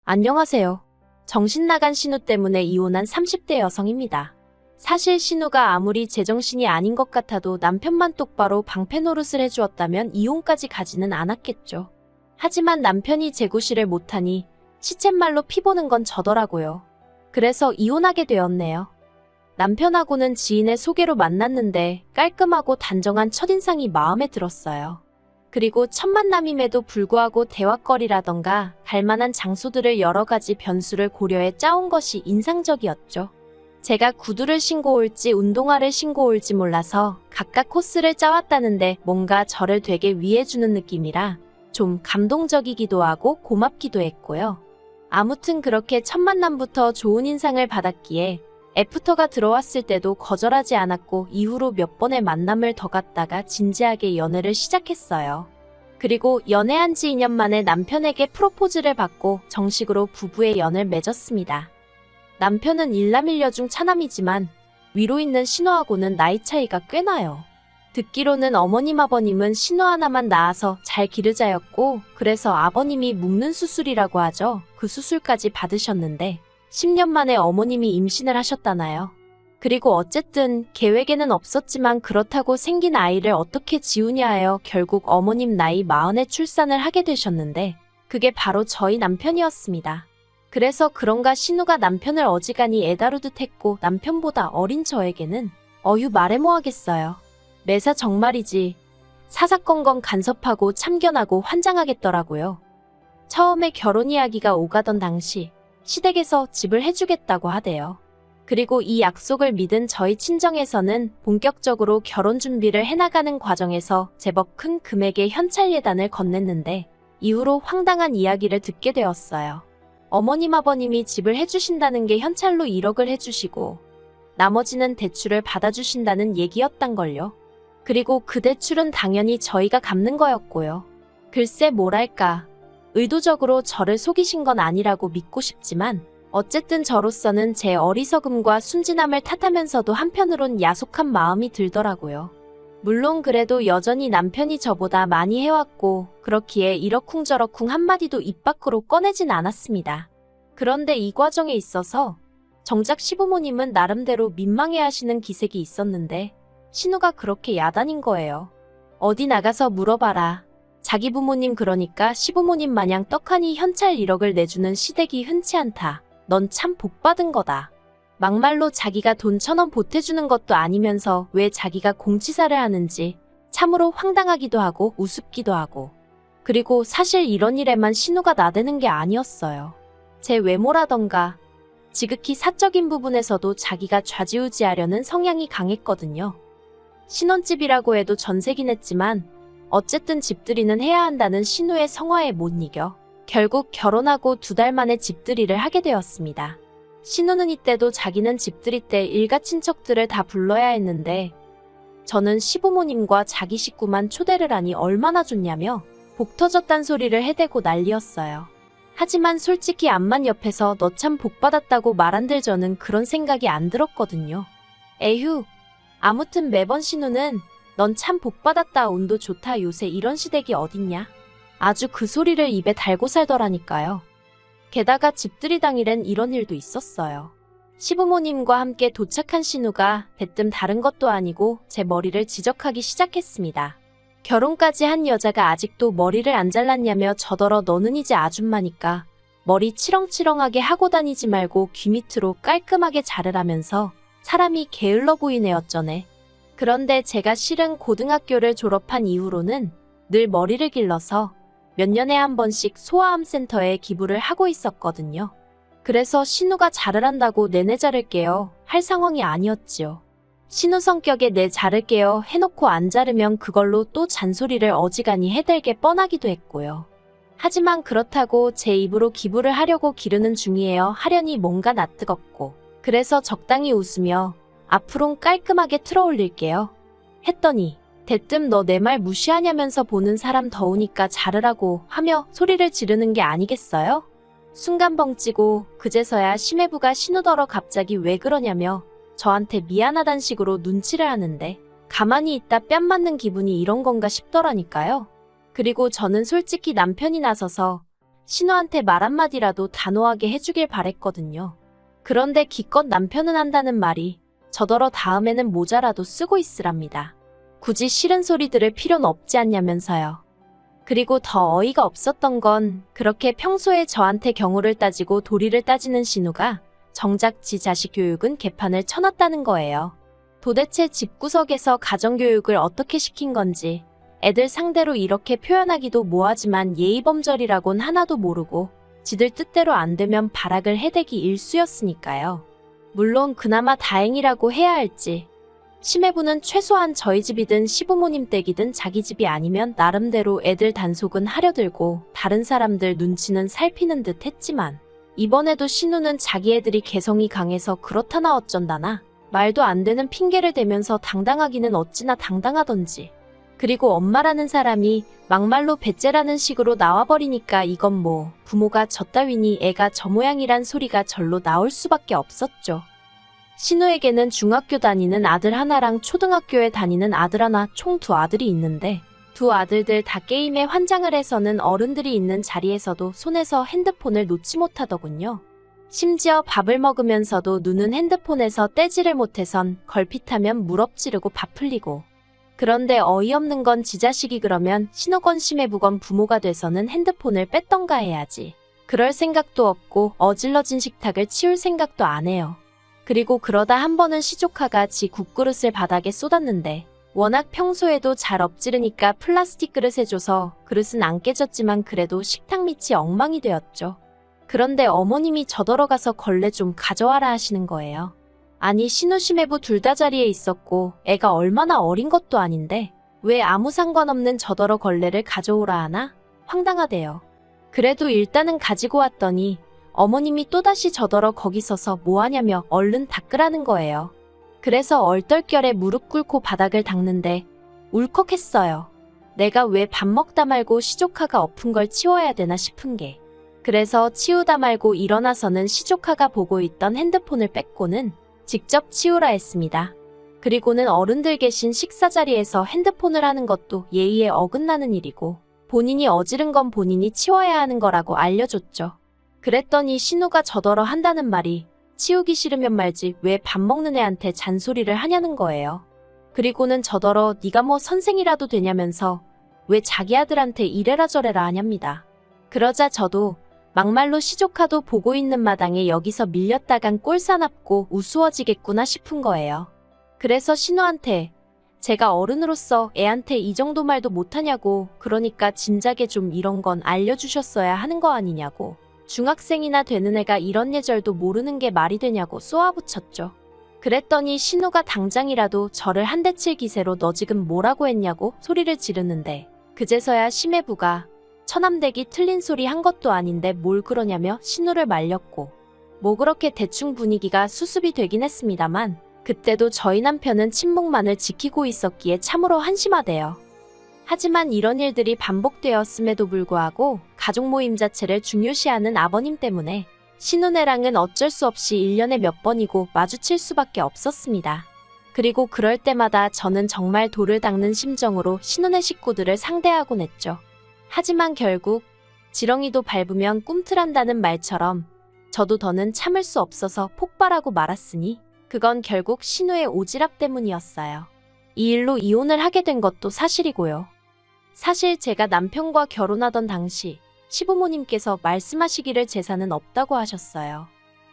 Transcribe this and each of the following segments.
안녕하세요. 정신 나간 신우 때문에 이혼한 30대 여성입니다. 사실 신우가 아무리 제정신이 아닌 것 같아도 남편만 똑바로 방패 노릇을 해주었다면 이혼까지 가지는 않았겠죠. 하지만 남편이 재구실을 못하니 시쳇말로 피보는 건 저더라고요. 그래서 이혼하게 되었네요. 남편하고는 지인의 소개로 만났는데 깔끔하고 단정한 첫인상이 마음에 들었어요. 그리고 첫 만남임에도 불구하고 대화거리라던가 갈만한 장소들을 여러 가지 변수를 고려해 짜온 것이 인상적이었죠. 제가 구두를 신고 올지 운동화를 신고 올지 몰라서 각각 코스를 짜왔다는데 뭔가 저를 되게 위해주는 느낌이라 좀 감동적이기도 하고 고맙기도 했고요. 아무튼 그렇게 첫 만남부터 좋은 인상을 받았기에 애프터가 들어왔을 때도 거절하지 않았고 이후로 몇 번의 만남을 더 갖다가 진지하게 연애를 시작했어요. 그리고 연애한 지 2년 만에 남편에게 프로포즈를 받고 정식으로 부부의 연을 맺었습니다. 남편은 일남일녀 중 차남이지만 위로 있는 신우하고는 나이 차이가 꽤 나요. 듣기로는 어머님 아버님은 신우 하나만 낳아서 잘 기르자였고 그래서 아버님이 묶는 수술이라고 하죠. 그 수술까지 받으셨는데 10년 만에 어머님이 임신을 하셨다나요. 그리고 어쨌든 계획에는 없었지만 그렇다고 생긴 아이를 어떻게 지우냐 하여 결국 어머님 나이 40에 출산을 하게 되셨는데 그게 바로 저희 남편이었습니다. 그래서 그런가 신우가 남편을 어지간히 애다루듯 했고 남편보다 어린 저에게는 어휴 말해 뭐하겠어요. 매사 정말이지. 사사건건 간섭하고 참견하고 환장하겠더라고요. 처음에 결혼 이야기가 오가던 당시 시댁에서 집을 해주겠다고 하대요. 그리고 이 약속을 믿은 저희 친정에서는 본격적으로 결혼 준비를 해나가는 과정에서 제법 큰 금액의 현찰 예단을 건넸는데 이후로 황당한 이야기를 듣게 되었어요. 어머님 아버님이 집을 해주신다는 게 현찰로 1억을 해주시고 나머지는 대출을 받아주신다는 얘기였단걸요. 그리고 그 대출은 당연히 저희가 갚는 거였고요. 글쎄 뭐랄까. 의도적으로 저를 속이신 건 아니라고 믿고 싶지만 어쨌든 저로서는 제 어리석음과 순진함을 탓하면서도 한편으론 야속한 마음이 들더라고요. 물론 그래도 여전히 남편이 저보다 많이 해왔고 그렇기에 이러쿵저러쿵 한마디도 입 밖으로 꺼내진 않았습니다. 그런데 이 과정에 있어서 정작 시부모님은 나름대로 민망해하시는 기색이 있었는데 신우가 그렇게 야단인 거예요. 어디 나가서 물어봐라. 자기 부모님 그러니까 시부모님 마냥 떡하니 현찰 1억을 내주는 시댁이 흔치 않다. 넌 참 복받은 거다. 막말로 자기가 돈 1,000원 보태주는 것도 아니면서 왜 자기가 공치사를 하는지 참으로 황당하기도 하고 우습기도 하고. 그리고 사실 이런 일에만 신우가 나대는 게 아니었어요. 제 외모라던가 지극히 사적인 부분에서도 자기가 좌지우지하려는 성향이 강했거든요. 신혼집이라고 해도 전세긴 했지만 어쨌든 집들이는 해야 한다는 신우의 성화에 못 이겨 결국 결혼하고 2달 만에 집들이를 하게 되었습니다. 신우는 이때도 자기는 집들이 때 일가 친척들을 다 불러야 했는데 저는 시부모님과 자기 식구만 초대를 하니 얼마나 좋냐며 복 터졌단 소리를 해대고 난리였어요. 하지만 솔직히 암만 옆에서 너 참 복 받았다고 말한들 저는 그런 생각이 안 들었거든요. 에휴. 아무튼 매번 신우는 넌 참 복받았다 운도 좋다 요새 이런 시댁이 어딨냐? 아주 그 소리를 입에 달고 살더라니까요. 게다가 집들이 당일엔 이런 일도 있었어요. 시부모님과 함께 도착한 신우가 대뜸 다른 것도 아니고 제 머리를 지적하기 시작했습니다. 결혼까지 한 여자가 아직도 머리를 안 잘랐냐며 저더러 너는 이제 아줌마니까 머리 치렁치렁하게 하고 다니지 말고 귀 밑으로 깔끔하게 자르라면서 사람이 게을러 보이네 어쩌네. 그런데 제가 실은 고등학교를 졸업한 이후로는 늘 머리를 길러서 몇 년에 한 번씩 소아암 센터에 기부를 하고 있었거든요. 그래서 신우가 자르란다고 내내 자를게요 할 상황이 아니었지요. 신우 성격에 내 자를게요 해놓고 안 자르면 그걸로 또 잔소리를 어지간히 해댈 게 뻔하기도 했고요. 하지만 그렇다고 제 입으로 기부를 하려고 기르는 중이에요 하려니 뭔가 낯뜨겁고 그래서 적당히 웃으며 앞으론 깔끔하게 틀어올릴게요. 했더니 대뜸 너 내 말 무시하냐면서 보는 사람 더우니까 자르라고 하며 소리를 지르는 게 아니겠어요? 순간 벙찌고 그제서야 심해부가 신우더러 갑자기 왜 그러냐며 저한테 미안하단 식으로 눈치를 하는데 가만히 있다 뺨 맞는 기분이 이런 건가 싶더라니까요. 그리고 저는 솔직히 남편이 나서서 신우한테 말 한마디라도 단호하게 해주길 바랬거든요. 그런데 기껏 남편은 한다는 말이 저더러 다음에는 모자라도 쓰고 있으랍니다. 굳이 싫은 소리 들을 필요는 없지 않냐면서요. 그리고 더 어이가 없었던 건 그렇게 평소에 저한테 경우를 따지고 도리를 따지는 신우가 정작 지 자식 교육은 개판을 쳐놨다는 거예요. 도대체 집구석에서 가정교육을 어떻게 시킨 건지 애들 상대로 이렇게 표현하기도 뭐하지만 예의범절이라곤 하나도 모르고 지들 뜻대로 안 되면 발악을 해대기 일쑤였으니까요. 물론 그나마 다행이라고 해야 할지 심해부는 최소한 저희 집이든 시부모님 댁이든 자기 집이 아니면 나름대로 애들 단속은 하려들고 다른 사람들 눈치는 살피는 듯 했지만 이번에도 신우는 자기 애들이 개성이 강해서 그렇다나 어쩐다나 말도 안 되는 핑계를 대면서 당당하기는 어찌나 당당하던지 그리고 엄마라는 사람이 막말로 배째라는 식으로 나와버리니까 이건 뭐 부모가 저 따위니 애가 저 모양이란 소리가 절로 나올 수밖에 없었죠. 신우에게는 중학교 다니는 아들 하나랑 초등학교에 다니는 아들 하나 총 두 아들이 있는데 두 아들들 다 게임에 환장을 해서는 어른들이 있는 자리에서도 손에서 핸드폰을 놓지 못하더군요. 심지어 밥을 먹으면서도 눈은 핸드폰에서 떼지를 못해선 걸핏하면 무럽지르고 밥 흘리고 그런데 어이없는 건 지 자식이 그러면 신우건 심해부건 부모가 돼서는 핸드폰을 뺐던가 해야지. 그럴 생각도 없고 어질러진 식탁을 치울 생각도 안 해요. 그리고 그러다 한 번은 시조카가 지 국그릇을 바닥에 쏟았는데 워낙 평소에도 잘 엎지르니까 플라스틱 그릇에 줘서 그릇은 안 깨졌지만 그래도 식탁 밑이 엉망이 되었죠. 그런데 어머님이 저더러 가서 걸레 좀 가져와라 하시는 거예요. 아니 신우 심해부 둘 다 자리에 있었고 애가 얼마나 어린 것도 아닌데 왜 아무 상관없는 저더러 걸레를 가져오라 하나? 황당하대요. 그래도 일단은 가지고 왔더니 어머님이 또다시 저더러 거기 서서 뭐하냐며 얼른 닦으라는 거예요. 그래서 얼떨결에 무릎 꿇고 바닥을 닦는데 울컥했어요. 내가 왜 밥 먹다 말고 시조카가 엎은 걸 치워야 되나 싶은 게. 그래서 치우다 말고 일어나서는 시조카가 보고 있던 핸드폰을 뺏고는 직접 치우라 했습니다. 그리고는 어른들 계신 식사 자리에서 핸드폰을 하는 것도 예의에 어긋나는 일이고 본인이 어지른 건 본인이 치워야 하는 거라고 알려줬죠. 그랬더니 신우가 저더러 한다는 말이 치우기 싫으면 말지 왜 밥 먹는 애한테 잔소리를 하냐는 거예요. 그리고는 저더러 네가 뭐 선생이라도 되냐면서 왜 자기 아들한테 이래라 저래라 하냐입니다. 그러자 저도 막말로 시조카도 보고 있는 마당에 여기서 밀렸다간 꼴사납고 우스워지겠구나 싶은 거예요. 그래서 신우한테 제가 어른으로서 애한테 이 정도 말도 못하냐고 그러니까 진작에 좀 이런 건 알려주셨어야 하는 거 아니냐고 중학생이나 되는 애가 이런 예절도 모르는 게 말이 되냐고 쏘아붙였죠. 그랬더니 신우가 당장이라도 저를 한 대 칠 기세로 너 지금 뭐라고 했냐고 소리를 지르는데 그제서야 심해부가 처남댁이 틀린 소리 한 것도 아닌데 뭘 그러냐며 신우를 말렸고 뭐 그렇게 대충 분위기가 수습이 되긴 했습니다만 그때도 저희 남편은 침묵만을 지키고 있었기에 참으로 한심하대요. 하지만 이런 일들이 반복되었음에도 불구하고 가족 모임 자체를 중요시하는 아버님 때문에 신우네랑은 어쩔 수 없이 1년에 몇 번이고 마주칠 수밖에 없었습니다. 그리고 그럴 때마다 저는 정말 돌을 닦는 심정으로 신우네 식구들을 상대하곤 했죠. 하지만 결국 지렁이도 밟으면 꿈틀한다는 말처럼 저도 더는 참을 수 없어서 폭발하고 말았으니 그건 결국 신우의 오지랖 때문이었어요. 이 일로 이혼을 하게 된 것도 사실이고요. 사실 제가 남편과 결혼하던 당시 시부모님께서 말씀하시기를 재산은 없다고 하셨어요.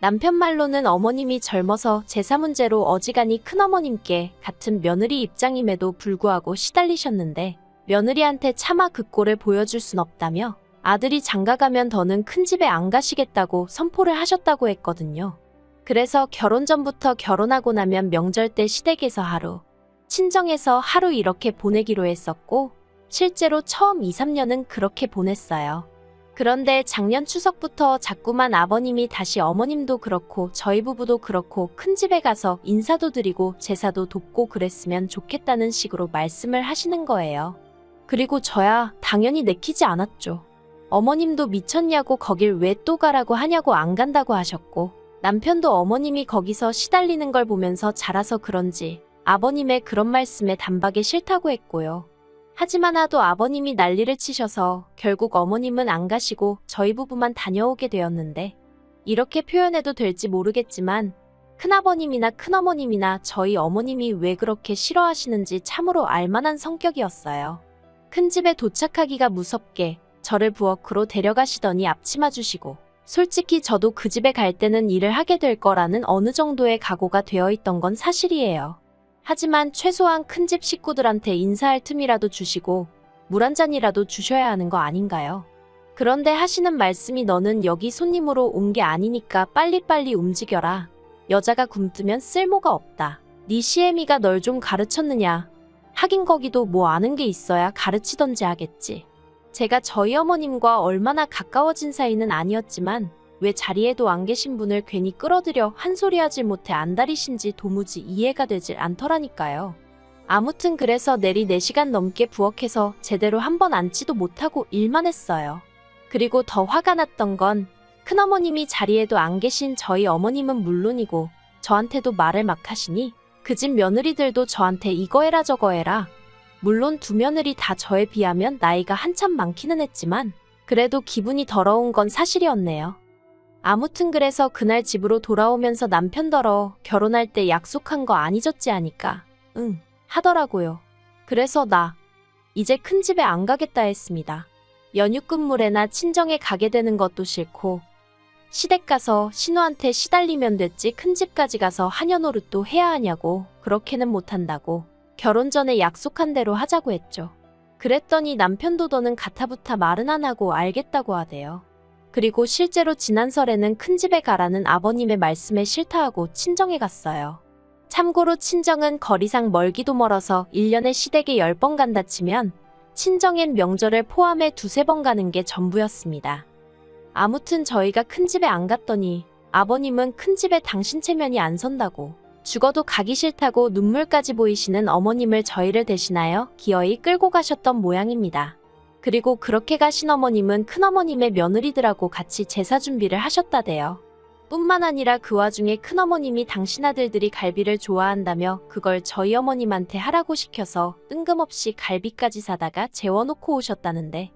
남편 말로는 어머님이 젊어서 재산 문제로 어지간히 큰어머님께 같은 며느리 입장임에도 불구하고 시달리셨는데 며느리한테 차마 그 꼴을 보여줄 순 없다며 아들이 장가가면 더는 큰 집에 안 가시겠다고 선포를 하셨다고 했거든요. 그래서 결혼 전부터 결혼하고 나면 명절 때 시댁에서 하루, 친정에서 하루 이렇게 보내기로 했었고 실제로 처음 2, 3년은 그렇게 보냈어요. 그런데 작년 추석부터 자꾸만 아버님이 다시 어머님도 그렇고 저희 부부도 그렇고 큰 집에 가서 인사도 드리고 제사도 돕고 그랬으면 좋겠다는 식으로 말씀을 하시는 거예요. 그리고 저야 당연히 내키지 않았죠. 어머님도 미쳤냐고 거길 왜 또 가라고 하냐고 안 간다고 하셨고 남편도 어머님이 거기서 시달리는 걸 보면서 자라서 그런지 아버님의 그런 말씀에 단박에 싫다고 했고요. 하지만 하도 아버님이 난리를 치셔서 결국 어머님은 안 가시고 저희 부부만 다녀오게 되었는데, 이렇게 표현해도 될지 모르겠지만 큰아버님이나 큰어머님이나 저희 어머님이 왜 그렇게 싫어하시는지 참으로 알만한 성격이었어요. 큰 집에 도착하기가 무섭게 저를 부엌으로 데려가시더니 앞치마 주시고, 솔직히 저도 그 집에 갈 때는 일을 하게 될 거라는 어느 정도의 각오가 되어 있던 건 사실이에요. 하지만 최소한 큰 집 식구들한테 인사할 틈이라도 주시고 물 한 잔이라도 주셔야 하는 거 아닌가요? 그런데 하시는 말씀이 너는 여기 손님으로 온 게 아니니까 빨리빨리 움직여라. 여자가 굼뜨면 쓸모가 없다. 네 시애미가 널 좀 가르쳤느냐. 하긴 거기도 뭐 아는 게 있어야 가르치던지 하겠지. 제가 저희 어머님과 얼마나 가까워진 사이는 아니었지만 왜 자리에도 안 계신 분을 괜히 끌어들여 한 소리 하질 못해 안달이신지 도무지 이해가 되질 않더라니까요. 아무튼 그래서 내리 4시간 넘게 부엌에서 제대로 한 번 앉지도 못하고 일만 했어요. 그리고 더 화가 났던 건 큰어머님이 자리에도 안 계신 저희 어머님은 물론이고 저한테도 말을 막 하시니 그 집 며느리들도 저한테 이거 해라 저거 해라. 물론 두 며느리 다 저에 비하면 나이가 한참 많기는 했지만 그래도 기분이 더러운 건 사실이었네요. 아무튼 그래서 그날 집으로 돌아오면서 남편더러 결혼할 때 약속한 거 안 잊었지 하니까 응 하더라고요. 그래서 나 이제 큰 집에 안 가겠다 했습니다. 연휴근무래나 친정에 가게 되는 것도 싫고 시댁 가서 신우한테 시달리면 됐지 큰 집까지 가서 하녀노릇도 해야 하냐고 그렇게는 못한다고 결혼 전에 약속한 대로 하자고 했죠. 그랬더니 남편도 더는 가타부타 말은 안 하고 알겠다고 하대요. 그리고 실제로 지난 설에는 큰 집에 가라는 아버님의 말씀에 싫다하고 친정에 갔어요. 참고로 친정은 거리상 멀기도 멀어서 1년에 시댁에 10번 간다 치면 친정엔 명절을 포함해 2~3번 가는 게 전부였습니다. 아무튼 저희가 큰 집에 안 갔더니 아버님은 큰 집에 당신 체면이 안 선다고 죽어도 가기 싫다고 눈물까지 보이시는 어머님을 저희를 대신하여 기어이 끌고 가셨던 모양입니다. 그리고 그렇게 가신 어머님은 큰어머님의 며느리들하고 같이 제사 준비를 하셨다대요. 뿐만 아니라 그 와중에 큰어머님이 당신 아들들이 갈비를 좋아한다며 그걸 저희 어머님한테 하라고 시켜서 뜬금없이 갈비까지 사다가 재워놓고 오셨다는데,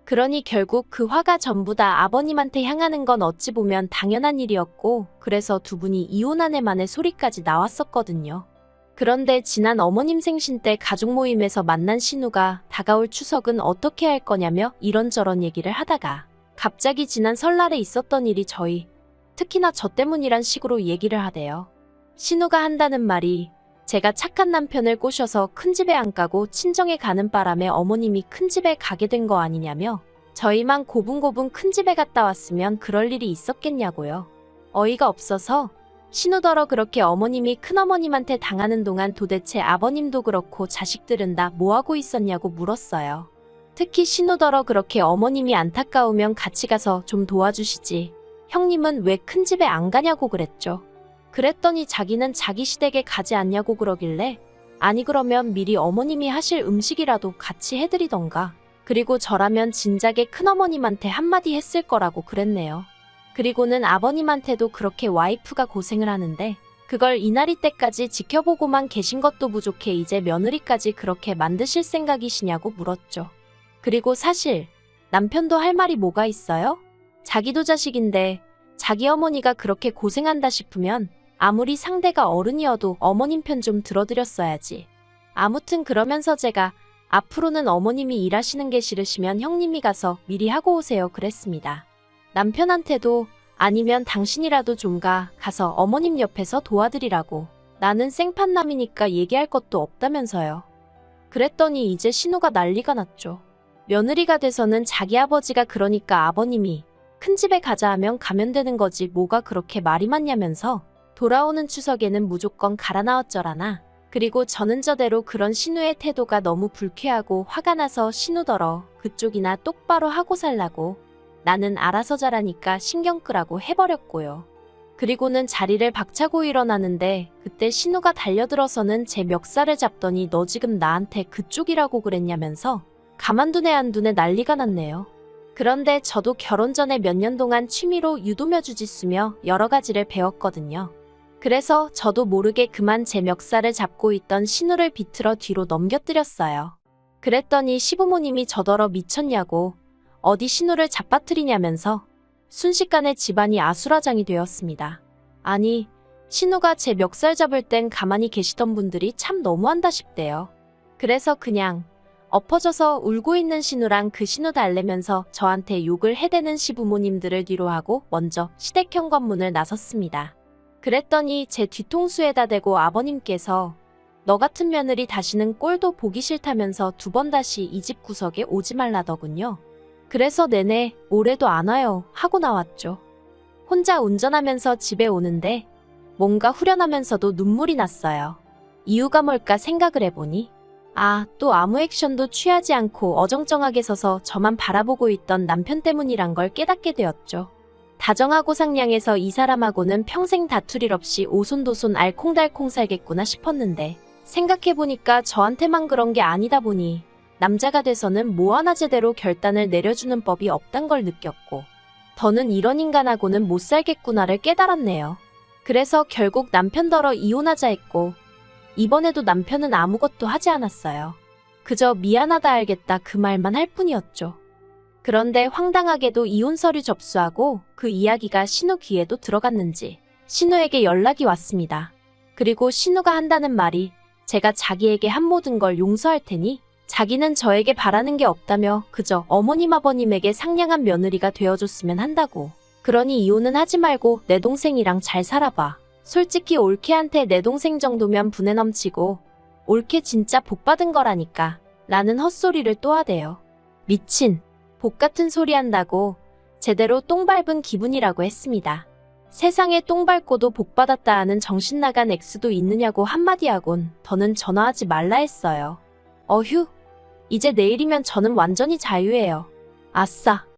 그러니 결국 그 화가 전부 다 아버님한테 향하는 건 어찌 보면 당연한 일이었고 그래서 두 분이 이혼하네만의 소리까지 나왔었거든요. 그런데 지난 어머님 생신 때 가족 모임에서 만난 신우가 다가올 추석은 어떻게 할 거냐며 이런저런 얘기를 하다가 갑자기 지난 설날에 있었던 일이 특히나 저 때문이란 식으로 얘기를 하대요. 신우가 한다는 말이 제가 착한 남편을 꼬셔서 큰 집에 안 가고 친정에 가는 바람에 어머님이 큰 집에 가게 된 거 아니냐며 저희만 고분고분 큰 집에 갔다 왔으면 그럴 일이 있었겠냐고요. 어이가 없어서 신우더러 그렇게 어머님이 큰어머님한테 당하는 동안 도대체 아버님도 그렇고 자식들은 다 뭐하고 있었냐고 물었어요. 특히 신우더러 그렇게 어머님이 안타까우면 같이 가서 좀 도와주시지. 형님은 왜 큰 집에 안 가냐고 그랬죠. 그랬더니 자기는 자기 시댁에 가지 않냐고 그러길래 아니 그러면 미리 어머님이 하실 음식이라도 같이 해드리던가. 그리고 저라면 진작에 큰어머님한테 한마디 했을 거라고 그랬네요. 그리고는 아버님한테도 그렇게 와이프가 고생을 하는데 그걸 이날이 때까지 지켜보고만 계신 것도 부족해 이제 며느리까지 그렇게 만드실 생각이시냐고 물었죠. 그리고 사실 남편도 할 말이 뭐가 있어요? 자기도 자식인데 자기 어머니가 그렇게 고생한다 싶으면 아무리 상대가 어른이어도 어머님 편 좀 들어드렸어야지. 아무튼 그러면서 제가 앞으로는 어머님이 일하시는 게 싫으시면 형님이 가서 미리 하고 오세요 그랬습니다. 남편한테도 아니면 당신이라도 좀 가서 어머님 옆에서 도와드리라고. 나는 생판남이니까 얘기할 것도 없다면서요. 그랬더니 이제 신우가 난리가 났죠. 며느리가 돼서는 자기 아버지가 그러니까 아버님이 큰 집에 가자 하면 가면 되는 거지 뭐가 그렇게 말이 많냐면서 돌아오는 추석에는 무조건 가라 나왔저라나. 그리고 저는 저대로 그런 신우의 태도가 너무 불쾌하고 화가 나서 신우더러 그쪽이나 똑바로 하고 살라고 나는 알아서 잘하니까 신경 끄라고 해버렸고요. 그리고는 자리를 박차고 일어나는데 그때 신우가 달려들어서는 제 멱살을 잡더니 너 지금 나한테 그쪽이라고 그랬냐면서 가만두네 안 두네 난리가 났네요. 그런데 저도 결혼 전에 몇 년 동안 취미로 유도며 주짓수며 여러 가지를 배웠거든요. 그래서 저도 모르게 그만 제 멱살을 잡고 있던 신우를 비틀어 뒤로 넘겨뜨렸어요. 그랬더니 시부모님이 저더러 미쳤냐고 어디 신우를 잡아뜨리냐면서 순식간에 집안이 아수라장이 되었습니다. 아니, 신우가 제 멱살 잡을 땐 가만히 계시던 분들이 참 너무한다 싶대요. 그래서 그냥 엎어져서 울고 있는 신우랑 그 신우 달래면서 저한테 욕을 해대는 시부모님들을 뒤로하고 먼저 시댁 현관문을 나섰습니다. 그랬더니 제 뒤통수에다 대고 아버님께서 너 같은 며느리 다시는 꼴도 보기 싫다면서 두 번 다시 이 집 구석에 오지 말라더군요. 그래서 내내 올해도 안 와요 하고 나왔죠. 혼자 운전하면서 집에 오는데 뭔가 후련하면서도 눈물이 났어요. 이유가 뭘까 생각을 해보니 또 아무 액션도 취하지 않고 어정쩡하게 서서 저만 바라보고 있던 남편 때문이란 걸 깨닫게 되었죠. 다정하고 상냥해서 이 사람하고는 평생 다툴 일 없이 오손도손 알콩달콩 살겠구나 싶었는데 생각해보니까 저한테만 그런 게 아니다 보니 남자가 돼서는 뭐 하나 제대로 결단을 내려주는 법이 없단 걸 느꼈고 더는 이런 인간하고는 못 살겠구나를 깨달았네요. 그래서 결국 남편더러 이혼하자 했고 이번에도 남편은 아무것도 하지 않았어요. 그저 미안하다 알겠다 그 말만 할 뿐이었죠. 그런데 황당하게도 이혼 서류 접수하고 그 이야기가 신우 귀에도 들어갔는지 신우에게 연락이 왔습니다. 그리고 신우가 한다는 말이 제가 자기에게 한 모든 걸 용서할 테니 자기는 저에게 바라는 게 없다며 그저 어머님 아버님에게 상냥한 며느리가 되어줬으면 한다고. 그러니 이혼은 하지 말고 내 동생이랑 잘 살아봐. 솔직히 올케한테 내 동생 정도면 분에 넘치고 올케 진짜 복 받은 거라니까 라는 헛소리를 또 하대요. 미친 복 같은 소리 한다고 제대로 똥 밟은 기분이라고 했습니다. 세상에 똥 밟고도 복 받았다 하는 정신 나간 엑스도 있느냐고 한마디 하곤 더는 전화하지 말라 했어요. 어휴, 이제 내일이면 저는 완전히 자유예요. 아싸.